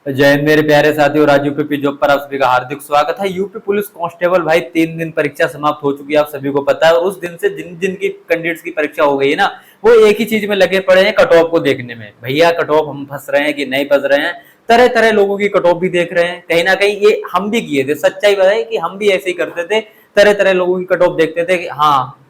जय हिंद मेरे प्यारे साथियों, राजू पीपी जॉब पर आप सभी का हार्दिक स्वागत है। यूपी पुलिस कांस्टेबल भाई 3 दिन परीक्षा समाप्त हो चुकी है, आप सभी को पता है। और उस दिन से जिन जिन की कैंडिडेट्स की परीक्षा हो गई है ना, वो एक ही चीज में लगे पड़े हैं, कट ऑफ को देखने में। भैया कट ऑफ हम फंस रहे हैं कि नहीं फंस रहे हैं, तरह तरह लोगों की कट ऑफ भी देख रहे हैं। कहीं ना कहीं ये हम भी किए थे, सच्चाई बताए कि हम भी ऐसे ही करते थे, तरह तरह लोगों की कट ऑफ देखते थे कि हाँ,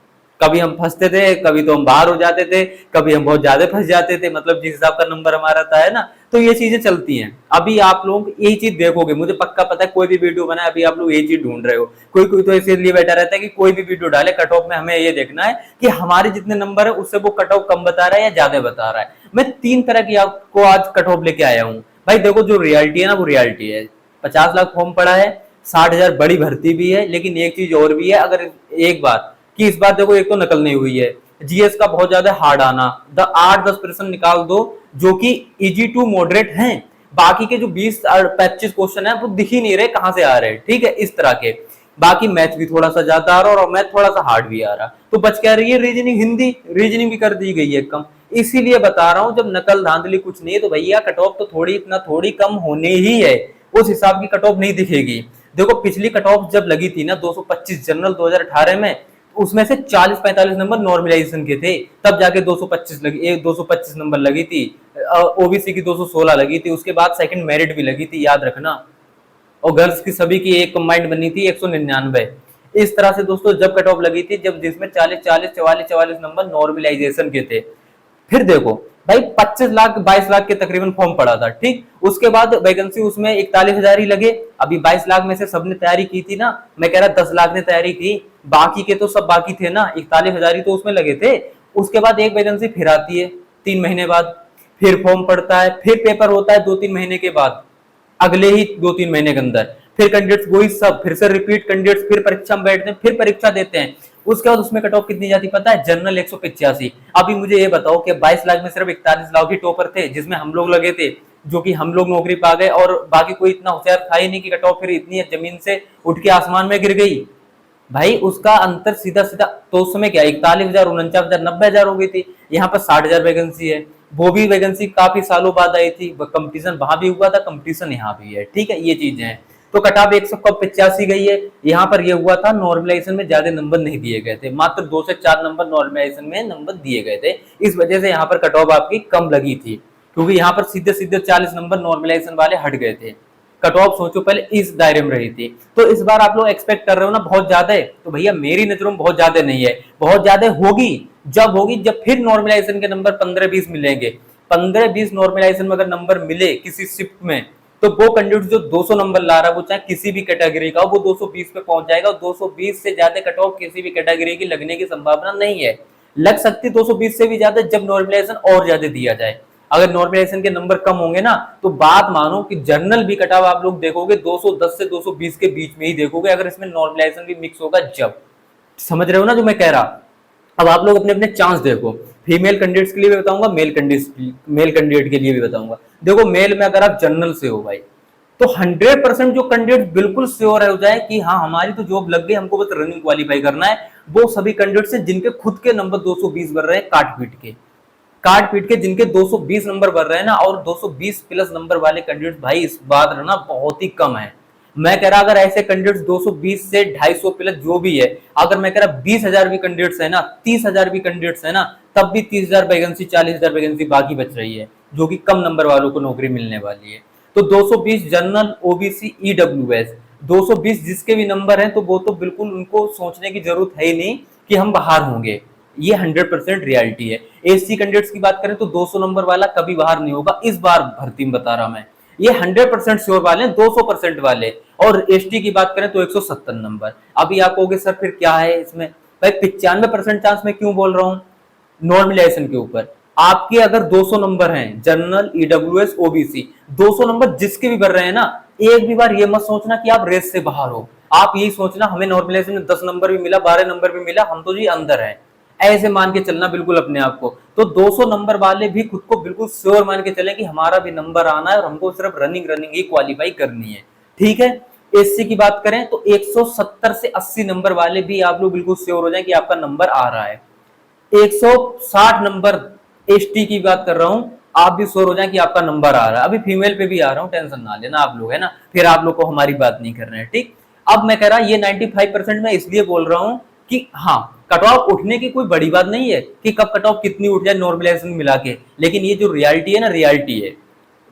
कभी हम फंसते थे, कभी तो हम बाहर हो जाते थे, कभी हम बहुत ज्यादा फंस जाते थे, मतलब जिस हिसाब का नंबर हमारा था, है ना। तो ये चीजें चलती हैं। अभी आप लोग यही चीज देखोगे, मुझे पक्का पता है, कोई भी वीडियो बनाए अभी आप लोग यही चीज ढूंढ रहे हो। कोई कोई तो इसलिए बैठा रहता है कि कोई भी वीडियो डाले कट ऑफ में हमें ये देखना है कि हमारे जितने नंबर है उससे वो कट ऑफ कम बता रहा है या ज्यादा बता रहा है। मैं 3 तरह की आपको आज कट ऑफ लेके आया हूँ भाई। देखो, जो रियलिटी है ना, वो रियलिटी है। 50 लाख फॉर्म पड़ा है, 60,000 बड़ी भर्ती भी है, लेकिन एक चीज और भी है। अगर एक बात कि इस बार देखो, एक तो नकल नहीं हुई है, जीएस का बहुत ज्यादा हार्ड आना, 8-10% निकाल दो जो कि इजी टू मॉडरेट हैं। बाकी के जो 20-25 क्वेश्चन है वो दिख ही नहीं रहे कहां से आ रहे हैं, ठीक है, इस तरह के। बाकी मैथ भी थोड़ा सा ज्यादा आ रहा और मैथ थोड़ा सा हार्ड भी आ रहा। तो बच क्या रही है, रीजनिंग, हिंदी। रीजनिंग भी कर दी गई है कम। इसीलिए बता रहा हूं, जब नकल धांधली कुछ नहीं है तो भैया कट ऑफ तो थोड़ी इतना थोड़ी कम होने ही है। उस हिसाब की कट ऑफ नहीं दिखेगी। देखो, पिछली कट ऑफ जब लगी थी ना 225 जनरल 2018 में, उसमें से 40-45 नंबर नॉर्मलाइजेशन के थे, तब जाके 225 लगी, 225 नंबर लगी थी। ओबीसी की 216 लगी थी, उसके बाद सेकंड मेरिट भी लगी थी, याद रखना। और गर्ल्स की सभी की एक कंबाइंड बनी थी 199। इस तरह से दोस्तों जब कट ऑफ लगी थी, जब जिसमें 40-40, 44-44 नंबर नॉर्मलाइजेशन के थे। फिर देखो भाई, 25 लाख 22 लाख के तकरीबन फॉर्म पड़ा था, ठीक। उसके बाद वैकेंसी उसमें 41,000 ही लगे। अभी 22 लाख में से सबने तैयारी की थी ना, मैं कह रहा 10 लाख ने तैयारी की, बाकी के तो सब बाकी थे ना, 41,000 ही तो उसमें लगे थे। उसके बाद एक वैकेंसी फिर आती है 3 महीने बाद, फिर फॉर्म पड़ता है, फिर पेपर होता है 2-3 महीने के बाद, अगले ही 2-3 महीने के अंदर। फिर कैंडिडेट्स वही सब फिर से रिपीट, कैंडिडेट्स फिर परीक्षा में बैठते हैं, फिर परीक्षा देते हैं। उसके बाद उसमें कट ऑफ कितनी जाती पता है, जनरल 185। अभी मुझे ये बताओ कि 22 लाख में सिर्फ 41 लाख ही टॉपर थे, जिसमें हम लोग लगे थे, जो कि हम लोग नौकरी पा गए, और बाकी कोई इतना होशियार था ही नहीं कि कट ऑफ फिर इतनी जमीन से उठ के आसमान में गिर गई। भाई उसका अंतर सीधा सीधा तो उस समय क्या, 41,000, 49,000, 90,000 हो गई थी। यहाँ पर 60,000 वैकेंसी है। वो भी वैकेंसी काफी सालों बाद आई थी, कंपटीशन वहां भी हुआ था, कंपटीशन यहाँ भी है, ठीक है, ये चीजें हैं। तो कटाप 185 गई है। यहाँ पर ये हुआ था, नॉर्मलाइजेशन में ज्यादा नंबर नहीं दिए गए थे, मात्र 2 से 4 नंबर नॉर्मलाइजेशन में नंबर दिए गए थे। इस वजह से यहाँ पर कट ऑफ आपकी कम लगी थी, क्योंकि यहाँ पर सीधे सीधे 40 नंबर नॉर्मलाइजेशन वाले हट गए थे। कट ऑफ सोचो पहले इस दायरे में रही थी। तो इस बार आप लोग एक्सपेक्ट कर रहे हो ना बहुत ज्यादा है, तो भैया मेरी नजरों में बहुत ज्यादा नहीं है। बहुत ज्यादा होगी जब होगी, जब फिर नॉर्मलाइजेशन के नंबर 15-20 मिलेंगे। 15-20 नॉर्मलाइजेशन में अगर नंबर मिले किसी शिफ्ट में, तो वो कैंडिडेट जो 200 नंबर ला रहा है, वो चाहे किसी भी कैटेगरी का हो, वो 220 पे पहुंच जाएगा। 220 से ज्यादा कट ऑफ किसी भी कैटेगरी की लगने की संभावना नहीं है। लग सकती 220 से भी ज्यादा जब नॉर्मलाइजेशन और ज्यादा दिया जाए। अगर नॉर्मलाइजेशन के नंबर कम होंगे ना, तो बात मानो कि जर्नल भी कटाव आप लोग देखोगे 210 से 220 के बीच में ही देखोगे, अगर इसमें नॉर्मलाइजेशन भी मिक्स होगा जब। समझ रहे हो ना जो मैं कह रहा। अब आप लोग अपने अपने चांस देखो। फीमेल कैंडिडेट्स के लिए भी बताऊंगा, मेल कैंडिडेट के लिए भी बताऊंगा। देखो, मेल में अगर आप जनरल से हो भाई, तो 100% जो कैंडिडेट बिल्कुल श्योर हो जाए कि हाँ हमारी तो जॉब लग गई, हमको बस रनिंग क्वालिफाई करना है, वो सभी कैंडिडेट्स हैं जिनके खुद के नंबर 220 बढ़ रहे हैं, काट पीट के जिनके 220 नंबर बढ़ रहे हैं ना, और 220 प्लस नंबर वाले कैंडिडेट भाई इस बात रहना बहुत ही कम है। मैं कह रहा अगर ऐसे कैंडिडेट्स 220 से 250 प्लस जो भी है, अगर मैं कह रहा 20,000 भी कैंडिडेट्स है ना, 30,000 भी कैंडिडेट्स है ना, तब भी 30,000 वैकेंसी, 40,000 वैकेंसी बाकी बच रही है, जो कि कम नंबर वालों को नौकरी मिलने वाली है। तो 220 जनरल, ओबीसी, ईडब्ल्यूएस, 220 जिसके भी नंबर हैं, तो वो तो बिल्कुल उनको सोचने की जरूरत है ही नहीं कि हम बाहर होंगे। ये 100% रियलिटी है। एससी कैंडिडेट्स की बात करें तो 200 नंबर वाला कभी बाहर नहीं होगा इस बार भर्ती में, बता रहा मैं। ये 100% श्योर वाले, 200% वाले। और एसटी की बात करें तो 170 नंबर। अभी आप कहोगे सर फिर क्या है इसमें, भाई 95% चांस मैं क्यों बोल रहा हूँ नॉर्मलाइजेशन के ऊपर। आपके अगर 200 नंबर हैं, जनरल, ईडब्ल्यूएस, ओबीसी, 200 नंबर जिसके भी बढ़ रहे हैं ना, एक भी बार ये मत सोचना कि आप रेस से बाहर हो। आप यही सोचना हमें नॉर्मलाइजेशन में 10 नंबर भी मिला, 12 नंबर भी मिला, हम तो जी अंदर है, ऐसे मान के चलना बिल्कुल अपने आप को। तो 200 नंबर वाले भी खुद को बिल्कुल श्योर मान के चले कि हमारा भी नंबर आना है और हमको सिर्फ रनिंग ही क्वालिफाई करनी है, ठीक है। एससी की बात करें तो 170 से 80 नंबर वाले भी आप लोग बिल्कुल श्योर हो जाए कि आपका नंबर आ रहा है। 160 नंबर एसटी की बात कर रहा हूं, आप भी श्योर हो जाए कि आपका नंबर आ रहा है। अभी फीमेल पे भी आ रहा हूँ, टेंशन ना लेना आप लोग, है ना, फिर आप लोग को हमारी बात नहीं कर रहे हैं, ठीक। अब मैं कह रहा ये 95% मैं इसलिए बोल रहा हूँ कि हाँ, कट ऑफ उठने की कोई बड़ी बात नहीं है कि कब कट ऑफ कितनी उठ जाए नॉर्मलाइजेशन मिला के, लेकिन ये जो रियलिटी है ना, रियलिटी है,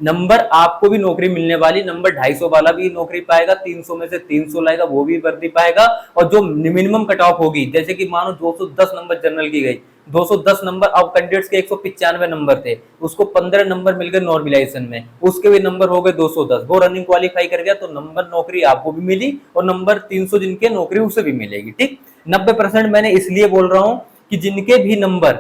नंबर आपको भी नौकरी मिलने वाली, नंबर 250 वाला भी नौकरी पाएगा, 300 में से 300 लाएगा वो भी वर्दी पाएगा, और जो मिनिमम कट ऑफ होगी, जैसे कि मानो 210 नंबर जनरल की गई, 210 नंबर, अब कैंडिडेट्स के 195 नंबर थे, उसको 15 नंबर मिल गए नॉर्मलाइजेशन में, उसके भी नंबर हो गए 210, वो रनिंग क्वालिफाई कर गया, तो नंबर नौकरी आपको भी मिली, और नंबर 300 जिनके नौकरी उसे भी मिलेगी, ठीक। 90% मैंने इसलिए बोल रहा हूं कि जिनके भी नंबर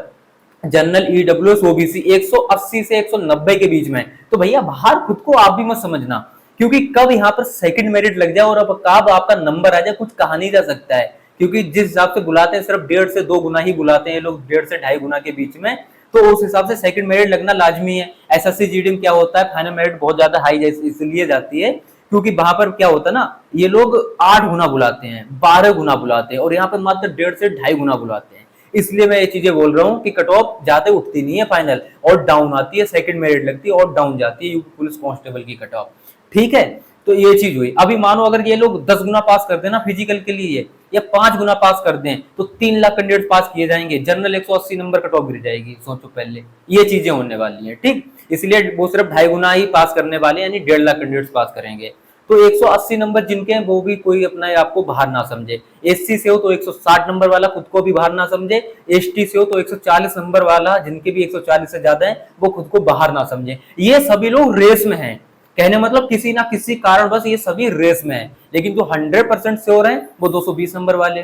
जनरल, ईडब्ल्यूएस, ओबीसी 180 से 190 के बीच में, तो भैया बाहर खुद को आप भी मत समझना, क्योंकि कब यहाँ पर सेकंड मेरिट लग जाए और अब कब आपका नंबर आ जाए कुछ कहा नहीं जा सकता है, क्योंकि जिस हिसाब से बुलाते हैं सिर्फ 1.5 से 2 गुना ही बुलाते हैं लोग, 1.5 से 2.5 गुना के बीच में, तो उस हिसाब से सेकंड मेरिट लगना लाजमी है। एसएससी जीडी में क्या होता है, फाइनल मेरिट बहुत ज्यादा हाई इसलिए जाती है क्योंकि वहां पर क्या होता है ना, ये लोग 8 गुना बुलाते हैं, 12 गुना बुलाते हैं, और यहाँ पर मात्र 1.5 से 2.5 गुना बुलाते हैं। इसलिए मैं ये चीजें बोल रहा हूँ कि कट ऑफ ज्यादा उठती नहीं है फाइनल, और डाउन आती है, सेकंड मेरिट लगती है और डाउन जाती है यूपी पुलिस कांस्टेबल की कट ऑफ, ठीक है। तो ये चीज हुई। अभी मानो अगर ये लोग 10 गुना पास कर देना फिजिकल के लिए, या 5 गुना पास कर दें, तो 3 लाख कैंडिडेट पास किए जाएंगे, जनरल 180 नंबर कट ऑफ गिर जाएगी, सोचो पहले, ये चीजें होने वाली है, ठीक। इसलिए वो सिर्फ 2.5 गुना ही पास करने वाले, यानी 1.5 लाख कैंडिडेट पास करेंगे। तो 180 नंबर जिनके हैं वो भी कोई अपना आपको बाहर ना समझे, एससी से हो तो 160 नंबर वाला खुद को भी बाहर ना समझे, एसटी से हो तो 140 नंबर वाला, जिनके भी 140 से ज्यादा है, वो खुद को बाहर ना समझे। ये सभी लोग रेस में हैं, कहने मतलब किसी ना किसी कारण बस ये सभी रेस में है, लेकिन जो 100% श्योर है वो 220 नंबर वाले,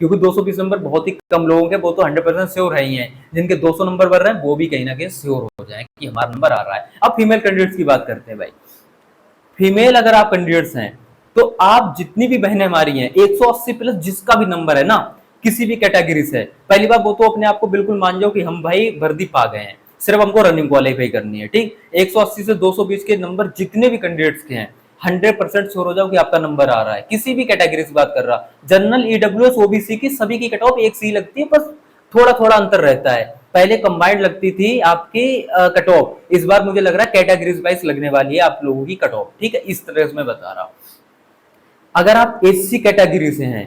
क्योंकि 220 नंबर बहुत ही कम लोगों के, वो तो 100% श्योर है ही हैं, जिनके 200 नंबर बढ़ रहे हैं वो भी कहीं ना कहीं श्योर हो जाए कि हमारा नंबर आ रहा है। अब फीमेल कैंडिडेट्स की बात करते हैं भाई। फीमेल अगर आप कैंडिडेट्स हैं तो आप जितनी भी बहनें हमारी हैं, 180 प्लस जिसका भी नंबर है ना, किसी भी कैटेगरी से, पहली बार वो तो अपने आप को बिल्कुल मान जाओ कि हम भाई वर्दी पा गए हैं, सिर्फ हमको रनिंग क्वालिफाई करनी है, ठीक। 180 से 220 के नंबर जितने भी कैंडिडेट्स के हैं, 100% श्योर हो जाओ कि आपका नंबर आ रहा है, किसी भी कैटेगरी से बात कर रहा, जनरल, ईडब्ल्यूएस, ओबीसी की सभी की कट ऑफ एक सी लगती है, बस थोड़ा थोड़ा अंतर रहता है। पहले कंबाइंड लगती थी आपकी कट ऑफ, इस बार मुझे लग रहा है कैटेगरीज वाइज लगने वाली है आप लोगों की कट ऑफ, ठीक है, इस तरह से मैं बता रहा हूं। अगर आप एससी कैटेगरी से हैं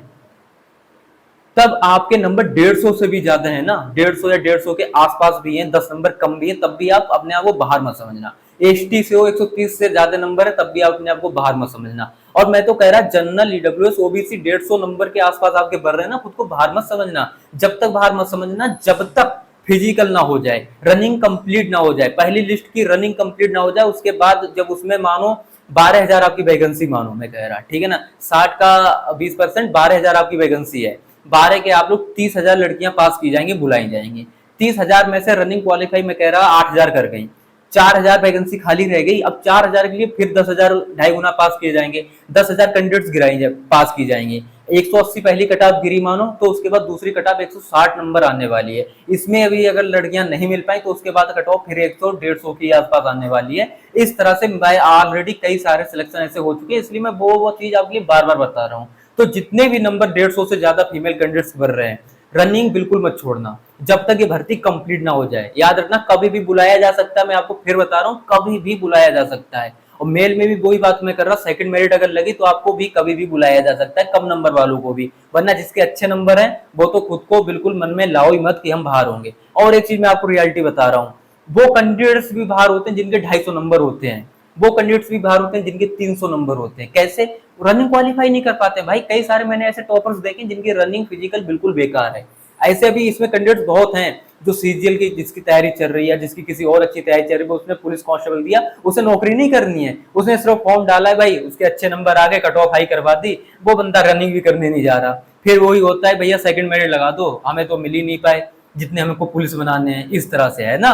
तब आपके नंबर 150 से भी ज्यादा है ना, 150 या 150 के आसपास भी हैं, 10 नंबर कम भी है, तब भी आप अपने आप को बाहर मत समझना। एसटी से हो 130 से ज्यादा नंबर है, तब भी आप अपने आप को बाहर मत समझना। और मैं तो कह रहा जनरल, ईडब्ल्यूएस, ओबीसी 150 नंबर के आसपास आपके बढ़ रहे हैं ना, खुद को बाहर मत समझना। जब तक बाहर मत समझना जब तक फिजिकल ना हो जाए, रनिंग कंप्लीट ना हो जाए, पहली लिस्ट की रनिंग कंप्लीट ना हो जाए, उसके बाद जब उसमें मानो 12,000 आपकी वैकेंसी, मानो मैं कह रहा, ठीक है ना, 60 का 20%, 12,000 आपकी वैकेंसी है, 12 के आप लोग 30,000 लड़कियां पास की जाएंगी, बुलाई जाएंगी, 30,000 में से रनिंग क्वालिफाई मैं कह रहा 8,000 कर गई, 4,000 वैकेंसी खाली रह गई। अब 4,000 के लिए फिर 10,000 2.5 गुना पास किए जाएंगे, 10,000 कैंडिडेट्स गिराई पास की जाएंगी। 180 पहली कटाप गिरी मानो, तो उसके बाद दूसरी कटाप 160 नंबर आने वाली है। इसमें अभी अगर लड़कियां नहीं मिल पाई तो उसके बाद कट ऑफ फिर 100-150 के आसपास आने वाली है। इस तरह से मैं ऑलरेडी कई सारे सिलेक्शन ऐसे हो चुके हैं, इसलिए मैं वो चीज आपके लिए बार बार बता रहा हूँ। तो जितने भी नंबर 150 से ज्यादा फीमेल कैंडिडेट्स भर रहे हैं, रनिंग बिल्कुल मत छोड़ना जब तक ये भर्ती कंप्लीट ना हो जाए। याद रखना कभी भी बुलाया जा सकता है, मैं आपको फिर बता रहा हूँ, कभी भी बुलाया जा सकता है। और मेल में भी वही बात मैं कर रहा, सेकंड मेरिट अगर लगी तो आपको भी कभी भी बुलाया जा सकता है, कम नंबर वालों को भी। वरना जिसके अच्छे नंबर हैं वो तो खुद को बिल्कुल मन में लाओ ही मत कि हम बाहर होंगे। और एक चीज मैं आपको रियलिटी बता रहा हूँ, वो कैंडिडेट्स भी बाहर होते हैं जिनके 250 नंबर होते हैं, वो कैंडिडेट्स भी बाहर होते हैं जिनके 300 नंबर होते हैं। कैसे? रनिंग क्वालिफाई नहीं कर पाते भाई। कई सारे मैंने ऐसे टॉपर्स देखे जिनकी रनिंग फिजिकल बिल्कुल बेकार है। ऐसे भी इसमें कैंडिडेट्स बहुत हैं जो सीजीएल की जिसकी तैयारी चल रही है, जिसकी किसी और अच्छी तैयारी चल रही है, उसने पुलिस कांस्टेबल दिया, उसे नौकरी नहीं करनी है, उसने सिर्फ फॉर्म डाला है भाई, उसके अच्छे नंबर आ गए, कट ऑफ हाई करवा दी, वो बंदा रनिंग भी करने नहीं जा रहा। फिर वही होता है भैया सेकंड मेरिट लगा दो, हमें तो मिल ही नहीं पाए जितने हमको पुलिस बनाने हैं, इस तरह से है ना।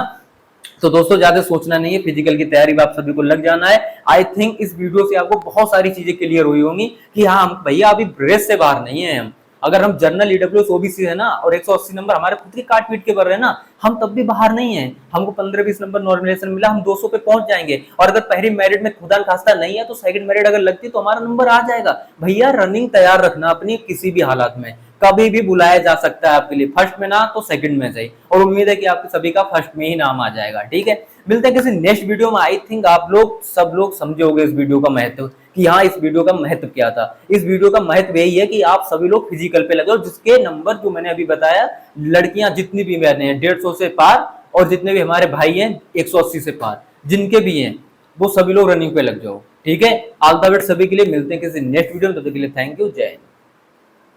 तो दोस्तों ज्यादा सोचना नहीं है, फिजिकल की तैयारी में आप सभी को लग जाना है। आई थिंक इस वीडियो से आपको बहुत सारी चीजें क्लियर हुई होंगी कि हाँ भैया अभी रेस से बाहर नहीं है हम। अगर हम जनरल, ईडब्ल्यूएस, ओबीसी है ना और 180 नंबर हमारे खुद के काट पीट के बढ़ रहे हैं ना, हम तब भी बाहर नहीं है। हमको 15-20 नंबर नॉर्मलाइजेशन मिला, हम 200 पे पहुंच जाएंगे। और अगर पहली मेरिट में खुदा खास्ता नहीं है तो सेकंड मेरिट अगर लगती तो हमारा नंबर आ जाएगा। भैया रनिंग तैयार रखना अपनी किसी भी हालात में, कभी भी बुलाया जा सकता है आपके लिए, फर्स्ट में ना तो सेकंड में सही, और उम्मीद है कि आपके सभी का फर्स्ट में ही नाम आ जाएगा। ठीक है, मिलते हैं किसी नेक्स्ट वीडियो में। आई थिंक आप लोग सब लोग समझे होंगे इस वीडियो का महत्व, कि हाँ इस वीडियो का महत्व क्या था। इस वीडियो का महत्व यही है कि आप सभी लोग फिजिकल पे लगे, और जिसके नंबर जो मैंने अभी बताया, लड़कियां जितनी भी मैंने हैं 150 से पार, और जितने भी हमारे भाई हैं 180 से पार, जिनके भी हैं वो सभी लोग रनिंग पे लग जाओ। ठीक है, ऑल द बेस्ट सभी के लिए। मिलते हैं किसी नेक्स्ट वीडियो में, तब तक के लिए थैंक यू, जय हिंद।